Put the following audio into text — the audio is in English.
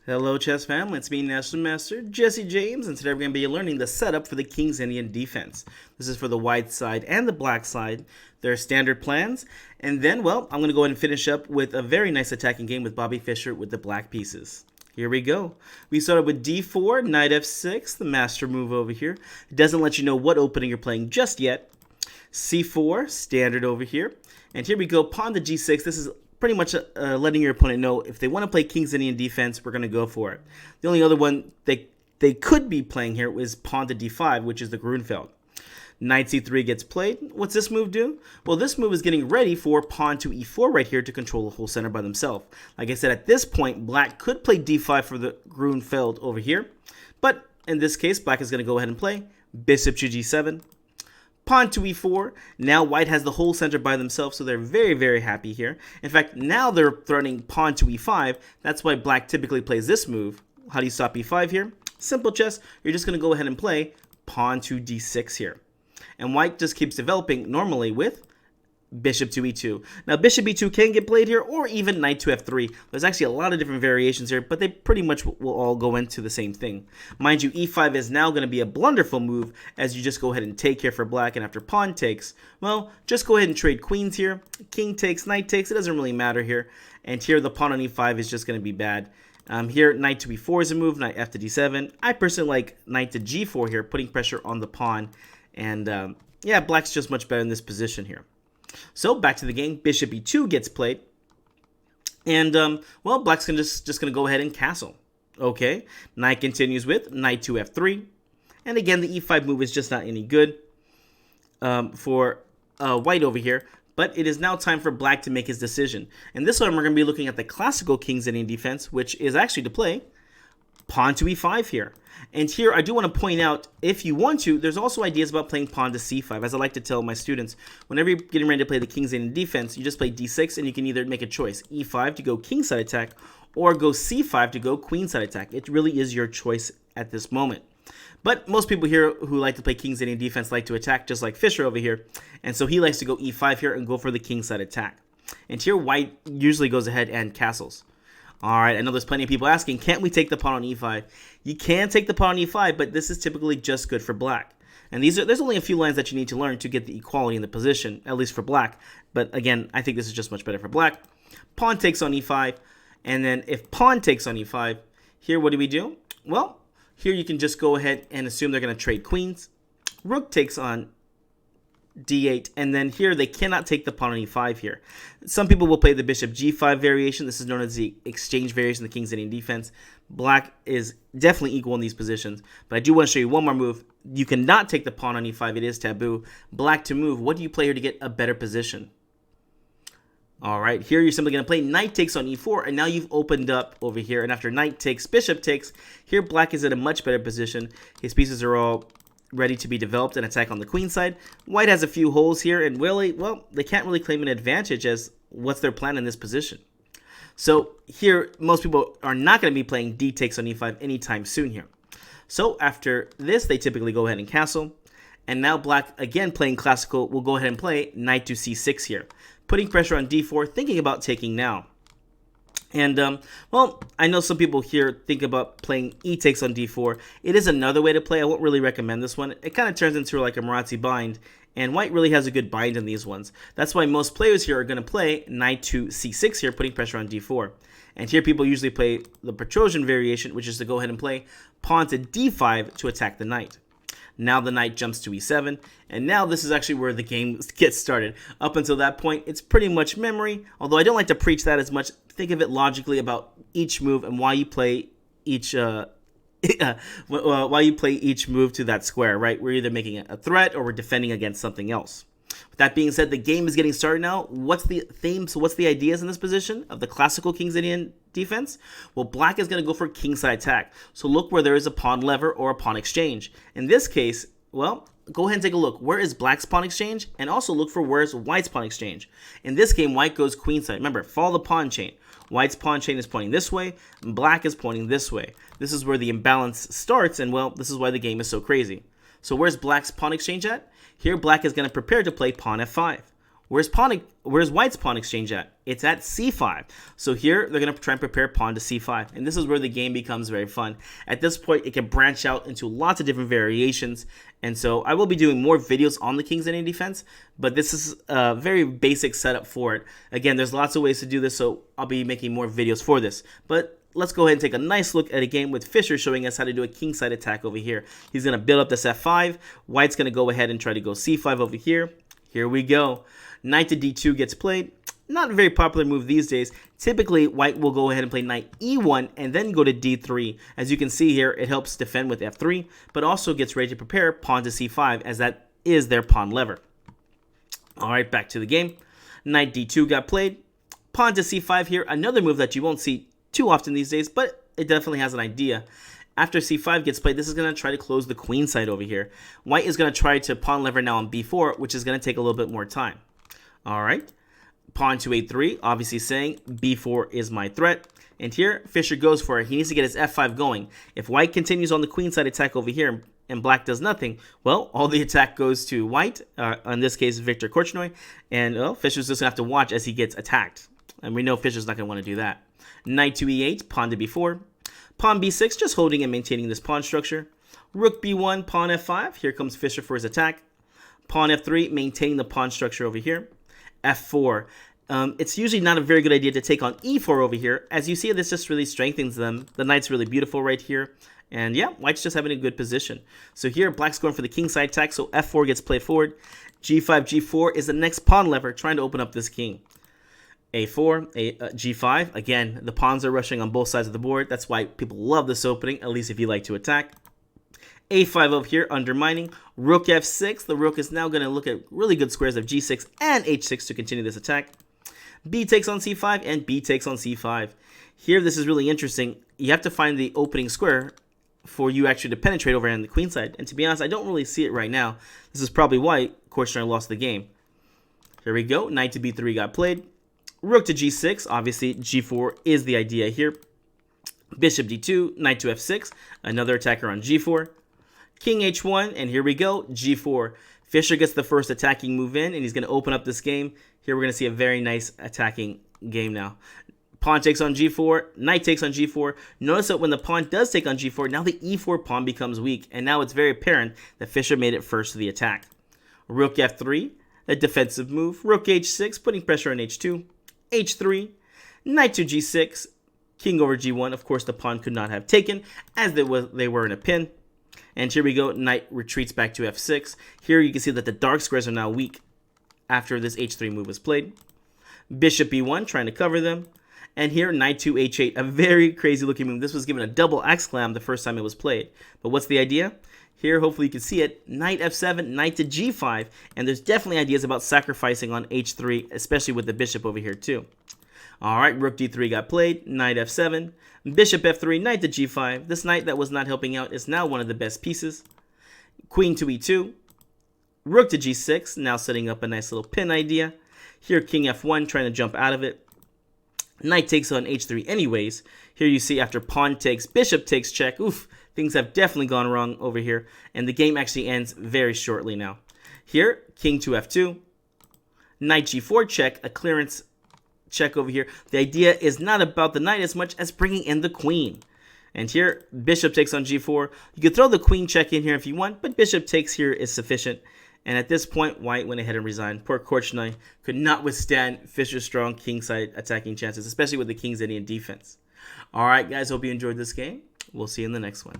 Hello chess family, it's me National Master Jesse James, and today we're going to be learning the setup for the King's Indian defense. This is for the white side and the black side, their standard plans, and then, well, I'm going to go ahead and finish up with a very nice attacking game with Bobby Fischer with the black pieces. Here we go. We started with d4, knight f6, the master move over here. It doesn't let you know what opening you're playing just yet. c4, standard over here. And here we go, pawn to g6. This is pretty much letting your opponent know if they want to play King's Indian defense, we're going to go for it. The only other one they could be playing here is pawn to d5, which is the Grunfeld. Knight c3 gets played. What's this move do? Well, this move is getting ready for pawn to e4 right here to control the whole center by themselves. Like I said, at this point, black could play d5 for the Grunfeld over here. But in this case, black is going to go ahead and play bishop to g7. Pawn to e4. Now white has the whole center by themselves, so they're very, very happy here. In fact, now they're threatening pawn to e5. That's why black typically plays this move. How do you stop e5 here? Simple chess. You're just going to go ahead and play pawn to d6 here. And white just keeps developing normally with bishop to e2. Now bishop e2 can get played here, or even knight to f3. There's actually a lot of different variations here, but they pretty much will all go into the same thing. Mind you, e5 is now going to be a blunderful move, as you just go ahead and take here for black, and after pawn takes, well, just go ahead and trade queens here. King takes, knight takes, it doesn't really matter here. And here the pawn on e5 is just going to be bad. Here knight to e4 is a move, knight f to d7. I personally like knight to g4 here, putting pressure on the pawn. And yeah, black's just much better in this position here. So back to the game, bishop e2 gets played, and well, black's just gonna go ahead and castle. Okay, knight continues with knight to f3, and again the e5 move is just not any good for white over here. But it is now time for black to make his decision, and this one we're gonna be looking at the classical King's Indian defense, which is actually to play pawn to e5 here. And here I do want to point out, if you want to, there's also ideas about playing pawn to c5. As I like to tell my students, whenever you're getting ready to play the King's Indian defense, you just play d6, and you can either make a choice, e5 to go kingside attack, or go c5 to go queenside attack. It really is your choice at this moment. But most people here who like to play King's Indian defense like to attack, just like Fischer over here, and so he likes to go e5 here and go for the kingside attack. And here white usually goes ahead and castles. Alright, I know there's plenty of people asking, can't we take the pawn on e5? You can take the pawn on e5, but this is typically just good for black. And there's only a few lines that you need to learn to get the equality in the position, at least for black. But again, I think this is just much better for black. Pawn takes on e5, and then if pawn takes on e5, here what do we do? Well, here you can just go ahead and assume they're going to trade queens. Rook takes on d8, and then here they cannot take the pawn on e5 here. Some people will play the bishop g5 variation. This is known as the exchange variation in the King's Indian defense. Black is definitely equal in these positions, but I do want to show you one more move. You cannot take the pawn on e5. It is taboo. Black to move. What do you play here to get a better position? Alright, here you're simply going to play knight takes on e4, and now you've opened up over here, and after knight takes, bishop takes, here black is in a much better position. His pieces are all ready to be developed and attack on the queen side. White has a few holes here, and really, well, they can't really claim an advantage, as what's their plan in this position. So here, most people are not going to be playing d takes on e5 anytime soon here. So after this, they typically go ahead and castle. And now black, again playing classical, will go ahead and play knight to c6 here, putting pressure on d4, thinking about taking now. And, well, I know some people here think about playing e takes on d4. It is another way to play. I won't really recommend this one. It kind of turns into like a Marazzi bind, and white really has a good bind in these ones. That's why most players here are going to play knight to c6 here, putting pressure on d4. And here people usually play the Petrosian variation, which is to go ahead and play pawn to d5 to attack the knight. Now the knight jumps to e7, and now this is actually where the game gets started. Up until that point, it's pretty much memory, although I don't like to preach that as much. Think of it logically about each move and why you play each why you play each move to that square, right? We're either making a threat or we're defending against something else. With that being said, the game is getting started now. What's the theme? So what's the ideas in this position of the classical King's Indian defense? Well, black is going to go for kingside attack. So look where there is a pawn lever or a pawn exchange. In this case, well, go ahead and take a look. Where is black's pawn exchange? And also look for where's white's pawn exchange. In this game, white goes queenside. Remember, follow the pawn chain. White's pawn chain is pointing this way, and black is pointing this way. This is where the imbalance starts, and well, this is why the game is so crazy. So where's black's pawn exchange at? Here, black is going to prepare to play pawn f5. Where's white's pawn exchange at? It's at c5. So here they're going to try and prepare pawn to c5. And this is where the game becomes very fun. At this point, it can branch out into lots of different variations. And so I will be doing more videos on the King's Indian defense, but this is a very basic setup for it. Again, there's lots of ways to do this, so I'll be making more videos for this. But let's go ahead and take a nice look at a game with Fischer showing us how to do a kingside attack over here. He's going to build up this f5. White's going to go ahead and try to go c5 over here. Here we go. Knight to d2 gets played. Not a very popular move these days. Typically, white will go ahead and play knight e1 and then go to d3. As you can see here, it helps defend with f3, but also gets ready to prepare pawn to c5, as that is their pawn lever. All right, back to the game. Knight d2 got played. Pawn to c5 here, another move that you won't see too often these days, but it definitely has an idea. After c5 gets played, this is going to try to close the queen side over here. White is going to try to pawn lever now on b4, which is going to take a little bit more time. All right. Pawn to a3, obviously saying b4 is my threat. And here, Fischer goes for it. He needs to get his f5 going. If white continues on the queen side attack over here and black does nothing, well, all the attack goes to white, in this case, Viktor Korchnoi. And well, Fischer's just going to have to watch as he gets attacked. And we know Fischer's not going to want to do that. Knight to e8, pawn to b4. Pawn b6, just holding and maintaining this pawn structure. Rook b1, pawn f5. Here comes Fischer for his attack. Pawn f3, maintaining the pawn structure over here. f4. It's usually not a very good idea to take on e4 over here. As you see, this just really strengthens them. The knight's really beautiful right here. And yeah, white's just having a good position. So here, black's going for the kingside attack, so f4 gets played forward. g5, g4 is the next pawn lever, trying to open up this king. a4, g5. Again, the pawns are rushing on both sides of the board. That's why people love this opening, at least if you like to attack. a5 over here, undermining. Rook f6. The rook is now going to look at really good squares of g6 and h6 to continue this attack. B takes on c5 and b takes on c5. Here, this is really interesting. You have to find the opening square for you actually to penetrate over on the queen side. And to be honest, I don't really see it right now. This is probably why Korchnoi lost the game. Here we go. Knight to b3 got played. Rook to g6. Obviously, g4 is the idea here. Bishop d2, knight to f6. Another attacker on g4. King h1, and here we go, g4. Fischer gets the first attacking move in, and he's going to open up this game. Here we're going to see a very nice attacking game now. Pawn takes on g4, knight takes on g4. Notice that when the pawn does take on g4, now the e4 pawn becomes weak, and now it's very apparent that Fischer made it first to the attack. Rook f3, a defensive move. Rook h6, putting pressure on h2. h3, knight to g6, king over g1. Of course, the pawn could not have taken, as they were in a pin. And here we go, knight retreats back to f6. Here you can see that the dark squares are now weak after this h3 move was played. Bishop b1, trying to cover them. And here, knight to h8, a very crazy looking move. This was given a double exclam the first time it was played. But what's the idea? Here, hopefully you can see it, knight f7, knight to g5. And there's definitely ideas about sacrificing on h3, especially with the bishop over here too. All right, rook d3 got played, knight f7, bishop f3, knight to g5. This knight that was not helping out is now one of the best pieces. Queen to e2, rook to g6, now setting up a nice little pin idea. Here, king f1, trying to jump out of it. Knight takes on h3 anyways. Here you see after pawn takes, bishop takes check. Oof, things have definitely gone wrong over here. And the game actually ends very shortly now. Here, king to f2, knight g4 check, a clearance check over here. The idea is not about the knight as much as bringing in the queen. And here, bishop takes on g4. You could throw the queen check in here if you want, but bishop takes here is sufficient. And at this point, white went ahead and resigned. Poor Korchnoi could not withstand Fischer's strong kingside attacking chances, especially with the King's Indian defense. All right, guys, hope you enjoyed this game. We'll see you in the next one.